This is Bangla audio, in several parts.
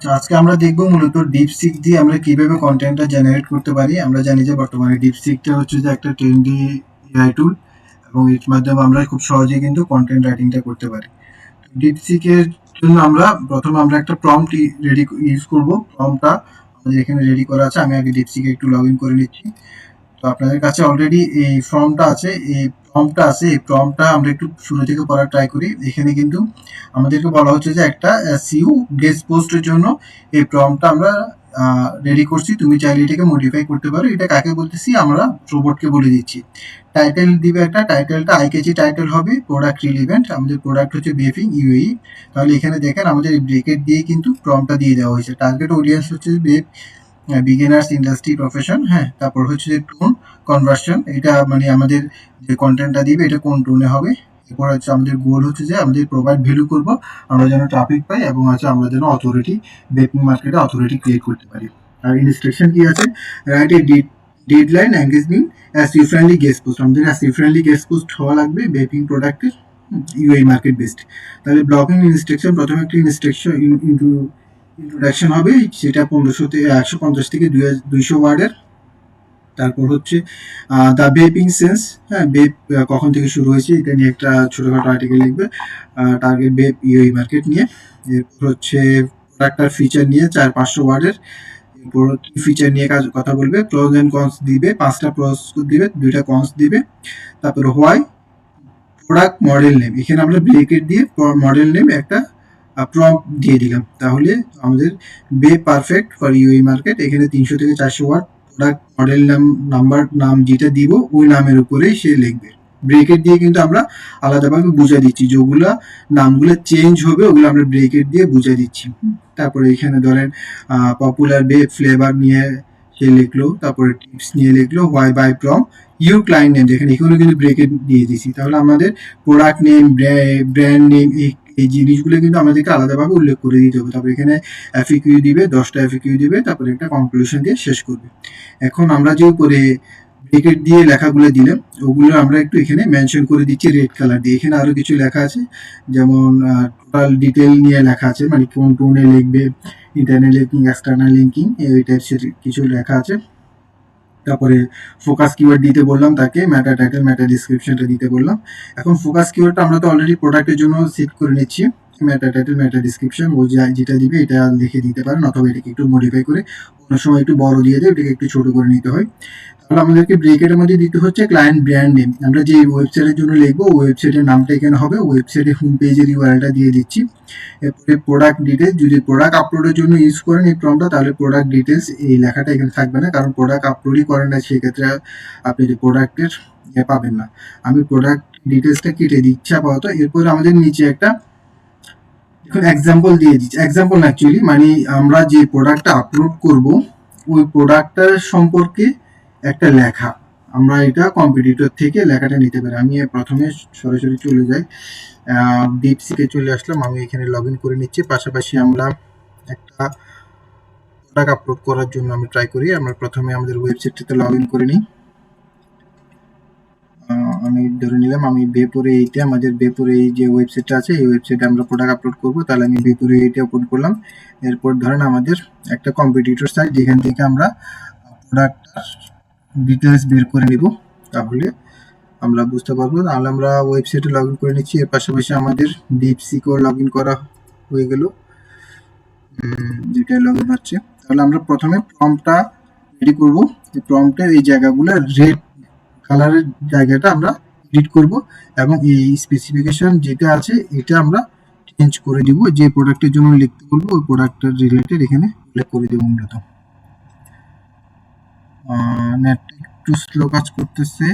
আজকে আমরা দেখব মূলত ডিপসিক দিয়ে আমরা কিভাবে কন্টেন্টটা জেনারেট করতে পারি। আমরা জানি যে বর্তমানে ডিপসিকটা হচ্ছে যে একটা ট্রেন্ডি এআই টুল এবং এর মাধ্যমে আমরা খুব সহজেই কিন্তু কন্টেন্ট রাইটিংটা করতে পারি। ডিপসিকের জন্য প্রথমে আমরা একটা প্রম্পট রেডি ইউজ করব। প্রম্পটটা আমাদের এখানে রেডি করা আছে। আমি আগে ডিপসিকে একটু লগ ইন করে নিচ্ছি। তো আপনাদের কাছে অলরেডি এই ফর্মটা আছে, এই প্রম্পটটা আমরা একটু শুরু থেকে পড়ার ট্রাই করি। এখানে কিন্তু আমাদেরকে বলা হচ্ছে যে একটা এসইও গেস্ট পোস্টের জন্য এই প্রম্পটটা আমরা রেডি করছি। তুমি চাইলে এটাকে মডিফাই করতে পারো। এটা কাকে বলতেছি, আমরা রোবটকে বলে দিচ্ছি। টাইটেল দিবে, একটা টাইটেলটা আইকেজি টাইটেল হবে, প্রোডাক্ট রিলিভেন্ট। আমাদের প্রোডাক্ট হচ্ছে বেফিং ইউএই। তাহলে এখানে দেখেন আমাদের এই ব্রেকেট দিয়ে কিন্তু প্রম্পটটা দিয়ে দেওয়া হয়েছে। টার্গেট অডিয়েন্স হচ্ছে বেফ, বিগিনার্স, ইন্ডাস্ট্রি, প্রফেশন। হ্যাঁ, তারপর হচ্ছে যে টোন কনভার্সন, এটা মানে আমাদের যে কন্টেন্টটা দিবে এটা কোন টোনে হবে। এরপর হচ্ছে আমাদের গোল হচ্ছে যে আমাদের প্রোভাইড ভ্যালু করব, আমরা যেন ট্রাফিক পাই এবং হচ্ছে আমরা যেন অথরিটি, বেপিং মার্কেটে অথরিটি ক্রিয়েট করতে পারি। আর ইনস্ট্রাকশন কি আছে, write a deadline engagement as you friendly guest post. আমাদের as you friendly guest post হওয়া লাগবে বেপিং প্রোডাক্টের ইউআই মার্কেট বেসড। তাহলে ব্লকিং ইনস্ট্রাকশন, প্রথমে একটা ইনস্ট্রাকশন ইন্ট্রোডাকশন হবে, সেটা 1500 থেকে 150 থেকে 200 ওয়ার্ডের। তারপর হচ্ছে দ্য বেপিং সেন্স, হ্যাঁ বেপ কখন থেকে শুরু হয়েছে এটা নিয়ে একটা ছোটখাটো আর্টিকেল লিখবে, টার্গেট বেপ ইউএই মার্কেট নিয়ে। এরপর হচ্ছে প্রোডাক্টটার ফিচার নিয়ে 400-500 ওয়ার্ডের। এরপর কি ফিচার নিয়ে কথা বলবে, প্রোজ এন্ড কনস দিবে, 5টা প্রোজ দিবে, 2টা কনস দিবে। তারপর হোয়াই, প্রোডাক্ট মডেল নেম, এখানে আমরা ব্রেকেট দিয়ে মডেল নেম একটা প্রম্পট দিয়ে দিলাম। তাহলে আমাদের বে পারফেক্ট ফর ইউএই মার্কেট, এখানে 300 থেকে 400 ওয়ার্ড প্রোডাক্ট মডেল নাম যেটা দিব ওই নামের উপরেই সে লিখবে। ব্রেকেট দিয়ে কিন্তু আমরা আলাদাভাবে বুঝাই দিচ্ছি, যেগুলা নামগুলো চেঞ্জ হবে ওগুলো আমরা ব্রেকেট দিয়ে বুঝাই দিচ্ছি। তারপরে এখানে ধরেন পপুলার বে ফ্লেভার নিয়ে সে লিখলো, তারপরে টিপস নিয়ে লিখলো, why buy from your client name, দেখেন এখানে কিন্তু ব্রেকেট দিয়ে দিছি। তাহলে আমাদের প্রোডাক্ট নেম, ব্র্যান্ড নেম, এই জিনিসগুলো কিন্তু আমাদেরকে আলাদাভাবে উল্লেখ করে দিতে হবে। তারপরে এখানে এফএকিউ দিবে, 10টা এফএকিউ দিবে, তারপরে একটা কনক্লুশন দিয়ে শেষ করবে। এখন আমরা যে উপরে ব্রেকেট দিয়ে লেখাগুলো দিলাম ওগুলো আমরা একটু এখানে মেনশন করে দিচ্ছি রেড কালার দিয়ে। এখানে আরো কিছু লেখা আছে, যেমন টোটাল ডিটেল নিয়ে লেখা আছে, মানে কোন টোনে লিখবে, ইন্টারনাল লিঙ্কিং, এক্সটার্নাল লিঙ্কিং, এই টাইপসের কিছু লেখা আছে। তারপরে ফোকাস কিওয়ার্ড দিতে বললাম তাকে, মেটা টাইটেল, মেটা ডিসক্রিপশনটা দিতে বললাম। এখন ফোকাস কিওয়ার্ডটা আমরা তো অলরেডি প্রোডাক্টের জন্য সেট করে নিচ্ছি। মেটা টাইটেল, মেটা ডিসক্রিপশন, ও যেটা দিবে এটা লিখে দিতে পারেন, অথবা এটাকে একটু মডিফাই করে অনেক সময় একটু বড় দিয়ে দেয়, এটাকে একটু ছোট করে নিতে হয়। তাহলে আমাদেরকে ব্রেকেটের মধ্যে দিতে হচ্ছে ক্লায়েন্ট ব্র্যান্ড নেম। আমরা যে ওয়েবসাইটের জন্য লিখবো ওয়েবসাইটের নামটা এখানে হবে, ওয়েবসাইটের হোম পেজের ইউআরএলটা দিয়ে দিচ্ছি। এরপরে প্রোডাক্ট ডিটেলস, যদি প্রোডাক্ট আপলোডের জন্য ইউজ করেন এই প্রম্পটটা, তাহলে প্রোডাক্ট ডিটেলস এই লেখাটা এখানে থাকবে না, কারণ প্রোডাক্ট আপলোডই করেন না, সেক্ষেত্রে আপনি যে প্রোডাক্টের পাবেন না। আমি প্রোডাক্ট ডিটেলসটা কেটে দিচ্ছি আপাতত। এরপরে আমাদের নিচে একটা এক্সাম্পল দিয়ে দিচ্ছি, এক্সাম্পল না অ্যাকচুয়ালি, মানে আমরা যে প্রোডাক্টটা আপলোড করব ওই প্রোডাক্টটার সম্পর্কে একটা লেখা, আমরা এটা কম্পিটিটর থেকে লেখাটা নিতে পারি। আমি প্রথমে সরাসরি চলে যাই, ডিপসিকে চলে আসলাম, আমি এখানে লগ ইন করে নিচ্ছি। পাশাপাশি আমরা একটা প্রোডাক্ট আপলোড করার জন্য আমি ট্রাই করি। আমরা প্রথমে আমাদের ওয়েবসাইটটাতে লগ ইন করে নিই। আমি ধরে নিলাম আমি বেপুরে এইটা, আমাদের বেপুরে এই যে ওয়েবসাইটটা আছে এই ওয়েবসাইটে আমরা প্রোডাক্ট আপলোড করব। তাহলে আমি বেপুরে এইটা আপলোড করলাম। এরপর ধরেন আমাদের একটা কম্পিটিটর সাইট, যেখান থেকে আমরা প্রোডাক্ট ডিটেলস বের করে নিব, তাহলে আমরা বুঝতে পারবো। তাহলে আমরা ওয়েবসাইটে লগ ইন করে নিচ্ছি। এর পাশাপাশি আমাদের ডিপসিকেও লগ ইন করা হয়ে গেল, যেটা লগ ইন হচ্ছে। তাহলে আমরা প্রথমে প্রম্পটটা রেডি করব। এই প্রম্পটের এই জায়গাগুলো রেড কালারের জায়গাটা আমরা এডিট করব, এবং এই স্পেসিফিকেশন যেটা আছে এটা আমরা চেঞ্জ করে দিব। যে প্রোডাক্টের জন্য লিখতে বলবো ওই প্রোডাক্টের রিলেটেড এখানে উল্লেখ করে দেবো মূলত। নেট একটু স্লো কাজ করতেছে।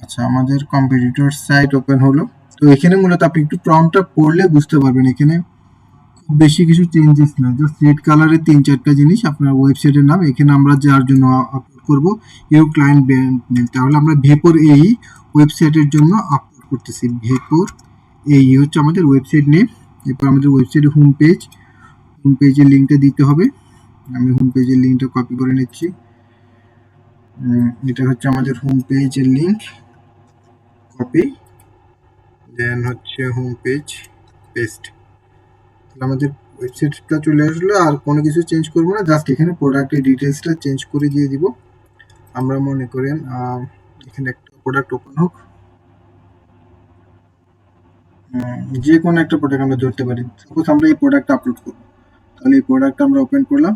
আচ্ছা, আমাদের কম্পিটিটর সাইট ওপেন হলো। তো এখানে মূলত আপনি একটু প্রম্পটটা পড়লে বুঝতে পারবেন, এখানে খুব বেশি কিছু চেঞ্জেস না, জাস্ট রেড কালারের 3-4টা জিনিস। আপনার ওয়েবসাইটের নাম, এখানে আমরা যার জন্য আপলোড করব ইউর ক্লায়েন্ট ব্র্যান্ড নেম, তাহলে আমরা ভেপর এই ওয়েবসাইটের জন্য আপলোড করতেছি। ভেপর এই হচ্ছে আমাদের ওয়েবসাইট নেম। এরপর আমাদের ওয়েবসাইটের হোম পেজের লিঙ্কটা দিতে হবে। আমি হোম পেজের লিঙ্কটা কপি করে নিচ্ছি। এটা হচ্ছে আমাদের হোম পেজের লিঙ্ক, কপি, দেন হচ্ছে হোম পেজ পেস্ট। আমাদের ওয়েবসাইটটা চলে আসলো, আর কোনো কিছু চেঞ্জ করবো না, জাস্ট এখানে প্রোডাক্টের ডিটেলসটা চেঞ্জ করে দিয়ে দিব। আমরা মনে করেন এখানে একটা প্রোডাক্ট ওপেন হোক, যে কোনো একটা প্রোডাক্ট আমরা ধরতে পারি। সাপোজ আমরা এই প্রোডাক্ট আপলোড করবো, তাহলে এই প্রোডাক্ট আমরা ওপেন করলাম।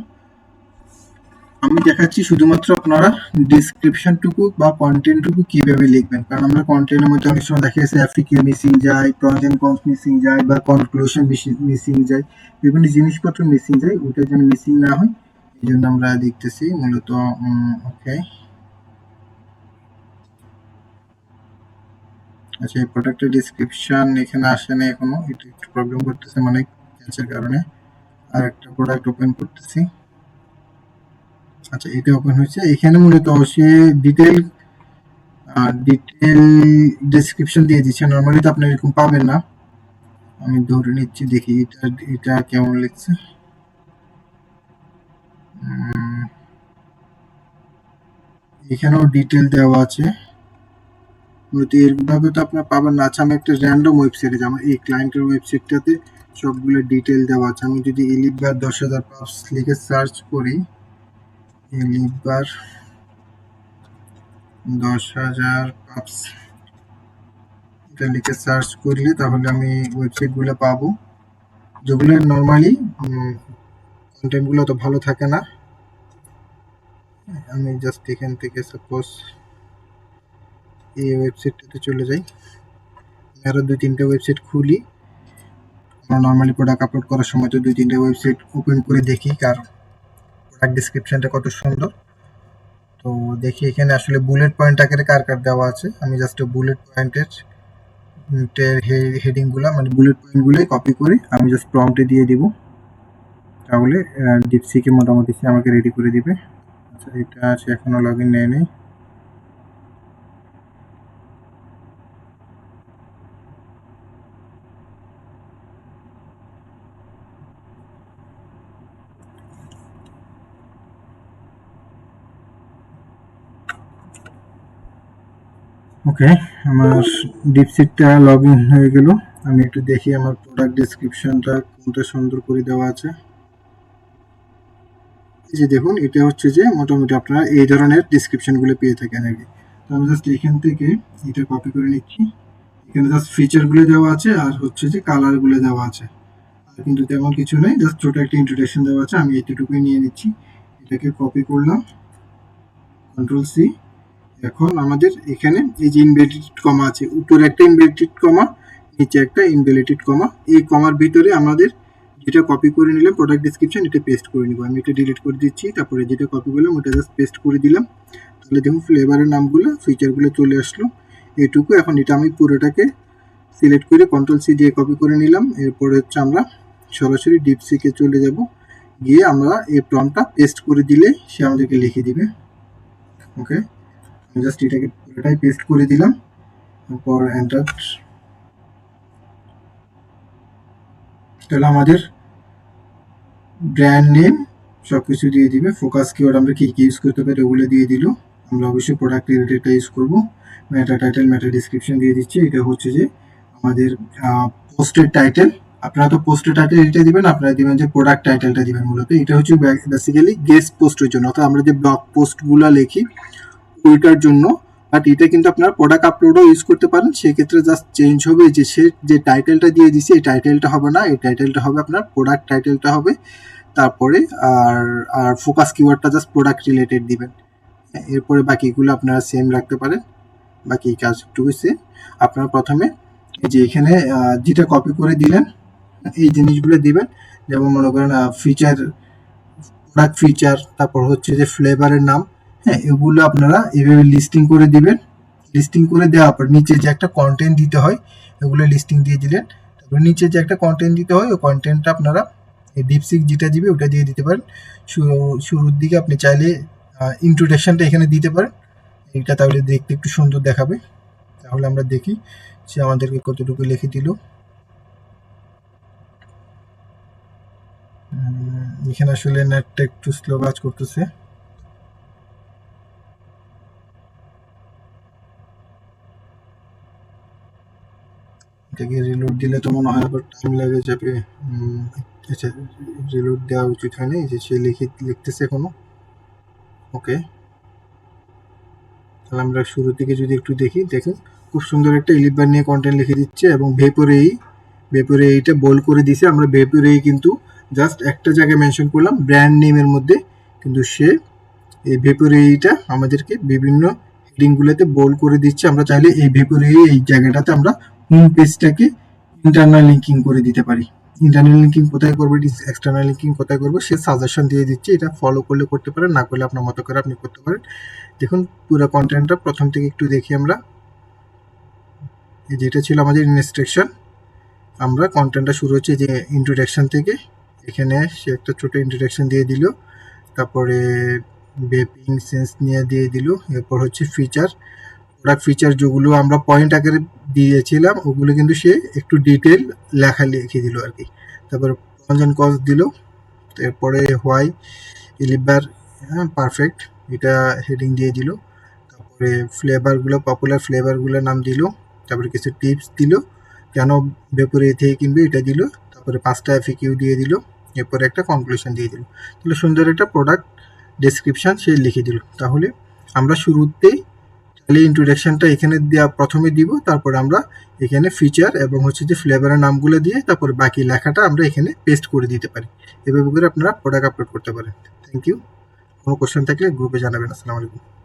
আমি দেখাচ্ছি শুধুমাত্র আপনারা ডিসক্রিপশনটুকু বা কন্টেন্টটুকু কিভাবে লিখবেন, কারণ আমরা কন্টেন্টের মধ্যে অনেক সময় দেখা গেছে এফিকিউ মিসিং যায়, প্রজ এন্ড কনস মিসিং যায়, বা কনক্লুশন মিসিং যায়, বিভিন্ন জিনিসপত্র মিসিং যায়, ওটা যেন মিসিং না হয় এই জন্য আমরা দেখতেছি মূলত। ওকে, আচ্ছা, এই প্রোডাক্টের ডিসক্রিপশন এখানে আসে না এখনো, এটা একটু প্রবলেম করতেছে মানে ক্যাচের কারণে। আর একটা প্রোডাক্ট ওপেন করতেছি। আচ্ছা, এটা ওপেন হয়েছে। এখানে মূলত সে ডিটেল ডেসক্রিপশন দিয়ে দিচ্ছে। নর্মালি তো আপনি এরকম পাবেন না। আমি ধরে নিচ্ছি, দেখি এটা এটা কেমন লিখছে। এখানেও ডিটেল দেওয়া আছে, মূলত এরভাবে তো আপনার পাবেন না। আচ্ছা, আমি একটা র্যান্ডম ওয়েবসাইটে যাবো, এই ক্লায়েন্টের ওয়েবসাইটটাতে সবগুলো ডিটেল দেওয়া আছে। আমি যদি এলিটবার 10,000 পাবস লিখে সার্চ করি, এলিটবার 10,000 পাবস এটা লিখে সার্চ করলে তাহলে আমি ওয়েবসাইটগুলো পাবো, যেগুলো নর্মালি কন্টেন্টগুলো তো ভালো থাকে না। আমি জাস্ট এখান থেকে সাপোজ এই ওয়েবসাইটটাতে চলে যাই, আরও 2-3টে ওয়েবসাইট খুলি। আমরা নর্মালি প্রোডাক্ট আপলোড করার সময় তো 2-3টে ওয়েবসাইট ওপেন করে দেখি কার প্রোডাক্ট ডিসক্রিপশনটা কত সুন্দর। তো দেখি এখানে আসলে বুলেট পয়েন্ট আকারে কার কার দেওয়া আছে। আমি জাস্ট বুলেট পয়েন্টের হেডিংগুলো মানে বুলেট পয়েন্টগুলোই কপি করে আমি জাস্ট প্রম্পটে দিয়ে দিব, তাহলে ডিপসিকে মোটামুটি সে আমাকে রেডি করে দিবে। আচ্ছা, এটা আছে এখনো লগ ইন নেই। ওকে, আমার ডিপসিটটা লগ ইন হয়ে গেল। আমি একটু দেখি আমার প্রোডাক্ট ডিসক্রিপশনটা কোনটা সুন্দর করে দেওয়া আছে। এই যে দেখুন, এটা হচ্ছে যে মোটামুটি আপনারা এই ধরনের ডিসক্রিপশনগুলো পেয়ে থাকেন আর কি। তো আমি জাস্ট এখান থেকে এটা কপি করে নিচ্ছি। এখানে জাস্ট ফিচারগুলো দেওয়া আছে আর হচ্ছে যে কালারগুলো দেওয়া আছে, আর কিন্তু তেমন কিছু নেই, জাস্ট ছোট একটা ইন্ট্রোডাকশন দেওয়া আছে। আমি এতটুকুই নিয়ে নিচ্ছি, এটাকে কপি করলাম, কন্ট্রোল সি। এখন আমাদের এখানে এই যে ইনভের্টেড কমা আছে, উপরে একটা ইনভের্টেড কমা, নিচে একটা ইনভ্যালিডেড কমা, এই কমার ভিতরে আমাদের যেটা কপি করে নিলাম প্রোডাক্ট ডিসক্রিপশন, এটা পেস্ট করে নিব। আমি এটা ডিলিট করে দিচ্ছি, তারপরে যেটা কপি করলাম ওটা জাস্ট পেস্ট করে দিলাম। তাহলে দেখুন ফ্লেভারের নামগুলো, ফিচারগুলো চলে আসলো এইটুকু। এখন এটা আমি পুরোটাকে সিলেক্ট করে কন্ট্রোল সি দিয়ে কপি করে নিলাম। এরপরে হচ্ছে আমরা সরাসরি ডিপসিকে চলে যাব, গিয়ে আমরা এই প্রম্পটটা পেস্ট করে দিলে সে আমাদেরকে লিখে দিবে। ওকে, জাস্ট এটাকে পুরোটাই পেস্ট করে দিলাম, তারপর এন্টার। তাহলে আমাদের ব্র্যান্ড নেম সবকিছু দিয়ে দিবে। ফোকাস কিওয়ার্ড আমরা কি কি ইউজ করতে পারি ওগুলো দিয়ে দিল। আমরা অবশ্যই প্রোডাক্ট রিলেটেডটা ইউজ করব। মেটা টাইটেল, মেটা ডিসক্রিপশন দিয়ে দিচ্ছি। এটা হচ্ছে যে আমাদের পোস্টের টাইটেল। আপনারা তো পোস্টের টাইটেল এটা দিবেন, আপনারা দিবেন যে প্রোডাক্ট টাইটেলটা দিবেন। মূলত এটা হচ্ছে বেসিক্যালি গেস্ট পোস্টের জন্য, অর্থাৎ আমরা যে ব্লগ পোস্টগুলো লিখি ওইটার জন্য। বাট এটা কিন্তু আপনারা প্রোডাক্ট আপলোডও ইউজ করতে পারেন। সেক্ষেত্রে জাস্ট চেঞ্জ হবে যে সে যে টাইটেলটা দিয়ে দিছে এই টাইটেলটা হবে না, এই টাইটেলটা হবে আপনার প্রোডাক্ট টাইটেলটা হবে। তারপরে আর আর ফোকাস কিওয়ার্ডটা জাস্ট প্রোডাক্ট রিলেটেড দিবেন। এরপরে বাকিগুলো আপনারা সেম রাখতে পারেন, বাকি কাজটুকু সেম। আপনারা প্রথমে এই যে এখানে যেটা কপি করে দিলেন এই জিনিসগুলো দিবেন। যেমন মনে করেন ফিচার, প্রোডাক্ট ফিচার, তারপর হচ্ছে যে ফ্লেভারের নাম। হ্যাঁ, এগুলো আপনারা এভাবে লিস্টিং করে দিবেন। লিস্টিং করে দেওয়ার পর নিচে যে একটা কন্টেন্ট দিতে হয় এগুলো লিস্টিং দিয়ে দিলেন। তারপর নিচে যে একটা কন্টেন্ট দিতে হয় ওই কন্টেন্টটা আপনারা এই ডিপসিক যেটা দিবে ওটা দিয়ে দিতে পারেন। শুরুর দিকে আপনি চাইলে ইন্ট্রোডাকশনটা এখানে দিতে পারেন, এটা তাহলে দেখতে একটু সুন্দর দেখাবে। তাহলে আমরা দেখি সে আমাদেরকে কতটুকু লিখে দিল। এখানে আসলে নেটটা একটু স্লো কাজ করতেছে। এটাকে রিলোড দিলে তো মনে হয় আবার টাইম লাগে যাবে। আচ্ছা, রিলোড দেওয়া উচিত হয়নি, এই যে সে লিখতেছে এখনো। ওকে, তাহলে আমরা শুরু থেকে যদি একটু দেখি, দেখুন খুব সুন্দর একটা ইলিবার নিয়ে কন্টেন্ট লিখে দিচ্ছে এবং ভেপরে এইটা বোল্ড করে দিছে। আমরা ভেপরে কিন্তু জাস্ট একটা জায়গায় মেনশন করলাম ব্র্যান্ড নেমের মধ্যে, কিন্তু সে এই ভেপরে এইটা আমাদেরকে বিভিন্ন হেডিংগুলোতে বোল্ড করে দিচ্ছে। আমরা চাইলে এই ভেপরে এই জায়গাটাতে আমরা হোম পেজটাকে ইন্টারনাল লিঙ্কিং করে দিতে পারি। ইন্টারনাল লিঙ্কিং কোথায় করবো, এক্সটার্নাল লিঙ্কিং কোথায় করবো, সে সাজেশন দিয়ে দিচ্ছে। এটা ফলো করলে করতে পারেন, না করলে আপনার মতো করে আপনি করতে পারেন। দেখুন পুরো কন্টেন্টটা প্রথম থেকে একটু দেখি আমরা। যেটা ছিল আমাদের ইনস্ট্রাকশন, আমরা কন্টেন্টটা শুরু হচ্ছে যে ইন্ট্রোডাকশন থেকে। এখানে সে একটা ছোট ইন্ট্রোডাকশন দিয়ে দিল, তারপরে বেপিং সেন্স নিয়ে দিয়ে দিল, এরপর হচ্ছে ফিচার, প্রোডাক্ট ফিচার যেগুলো আমরা পয়েন্ট আকারে দিয়েছিলাম ওগুলো কিন্তু সে একটু ডিটেল লেখা লিখে দিল আর কি। তারপরে প্রয়োজন কস্ট দিল, তারপরে হোয়াই ইলিবার, হ্যাঁ পারফেক্ট, এটা হেডিং দিয়ে দিল। তারপরে ফ্লেভারগুলো, পপুলার ফ্লেভারগুলোর নাম দিল। তারপরে কিছু টিপস দিল, কেন ভেপরে থেকে কিনবে এটা দিল। তারপরে 5টা FAQ দিয়ে দিল, এরপরে একটা কনক্লুশন দিয়ে দিল। তাহলে সুন্দর একটা প্রোডাক্ট ডেসক্রিপশন সে লিখে দিল। তাহলে আমরা শুরুতেই তাহলে ইন্ট্রোডাকশনটা এখানে দেওয়া প্রথমে দিব, তারপরে আমরা এখানে ফিচার এবং হচ্ছে যে ফ্লেভারের নামগুলো দিয়ে তারপরে বাকি লেখাটা আমরা এখানে পেস্ট করে দিতে পারি। এভাবে করে আপনারা প্রোডাক্ট আপলোড করতে পারেন। Thank you. কোনো কোশ্চেন থাকলে গ্রুপে জানাবেন। আসসালামু আলাইকুম।